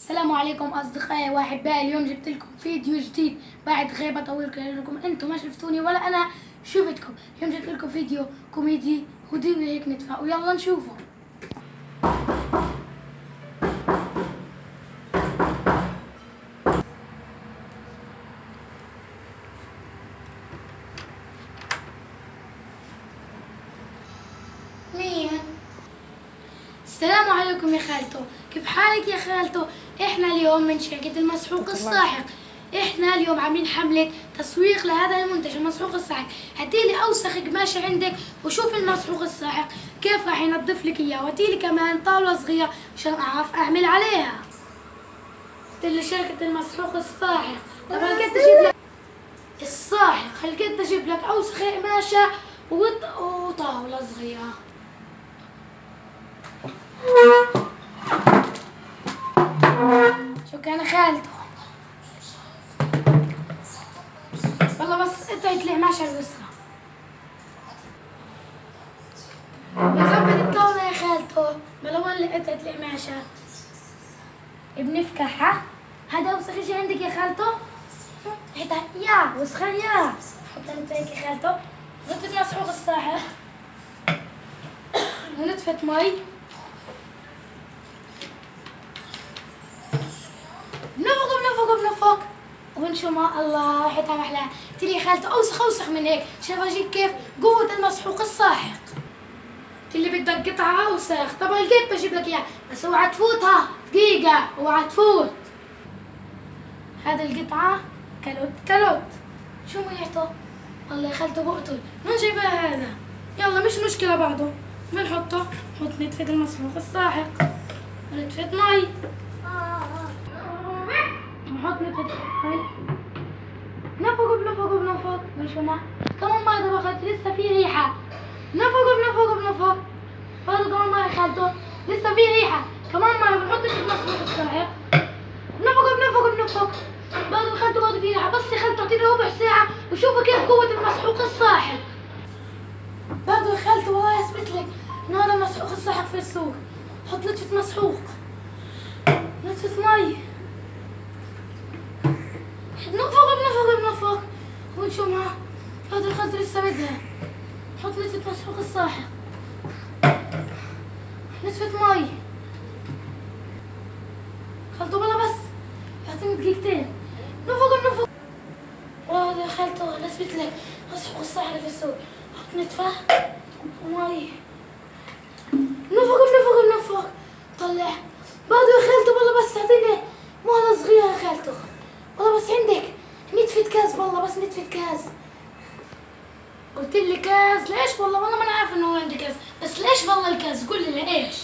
السلام عليكم أصدقائي وأحبائي. اليوم جبت لكم فيديو جديد بعد غيبة طويلة لكم. أنتم ما شفتوني ولا أنا شفتكم. اليوم جبت لكم فيديو كوميدي ودي هيك ندفع ويلا نشوفه. مين؟ السلام عليكم يا خالته، كيف حالك يا خالته؟ احنا اليوم من شركة المسحوق الساحق. احنا اليوم عاملين حملة تسويق لهذا المنتج المسحوق الساحق. هاتيلي اوسخ قماشة عندك وشوف المسحوق الساحق كيف راح ينظف لك اياه، وهاتيلي كمان طاولة صغيرة عشان اعرف اعمل عليها. قلت لي شركة المسحوق الساحق، طب هلقيت اجيب لك الساحق، هلقيت اجيب لك اوسخ قماشة وطاولة صغيرة. شكرا خالته. والله بس قطعت القماشة الوسخة. بظبط الطاولة يا خالته، بلا وين قطعت القماشة؟ بنفكحها. هذا اوسخ شي عندك يا خالته؟ هيدا يا وسخة يا. حط انت هيك يا خالته. نطفي مسحوق الساحق ونطفي مي. بنفق ونشو ما الله ريحتها محلاها. قلت لي يا خالته اوسخ من هيك، شايف اجيب كيف قوة المسحوق الساحق. قلت لي بدك قطعة اوسخ، طب لقيت بجيب لك اياها، بس اوعى تفوتها دقيقة، اوعى تفوت. هذا القطعة كالوت شو ريحته؟ الله يا خالته بقتل، من جايبها هذا؟ يلا مش مشكلة بعده، بنحطه. نحط نتفة المسحوق الساحق ونتفة مي. نحط نتفة مي. بنفق نشو ما كمان مرة دبخت لسه في ريحة. بنفق برضه كمان مرة خالته لسه في ريحة. كمان مرة بنحط نتفة مسحوق الساحق. بنفق برضه خالته برضه في ريحة. بس يا خالته اعطيني ربع ساعة وشوفوا كيف قوة المسحوق الساحق. برضه يا خالته والله اثبت لك انه هذا المسحوق الساحق في السوق. حط نتفة مسحوق، نتفة مي. بنفق ونشو معه. هذا خالته لسه بدها. حط نتفة مسحوق الساحق، نتفة مي. خالته والله بس يعطيني دقيقتين. بنفق والله يا خالته اثبت لك مسحوق الساحق في السوق. حط نتفة ومي. بنفق طلع. برضه يا خالته والله بس اعطيني مهلة صغيرة يا خالته. والله بس عندك نتفة كاز، والله بس نتفة كاز. قلت لي كاز ليش؟ والله ما انا عارفه انه هو عندي كاز، بس ليش والله الكاز؟ قول لي ليش؟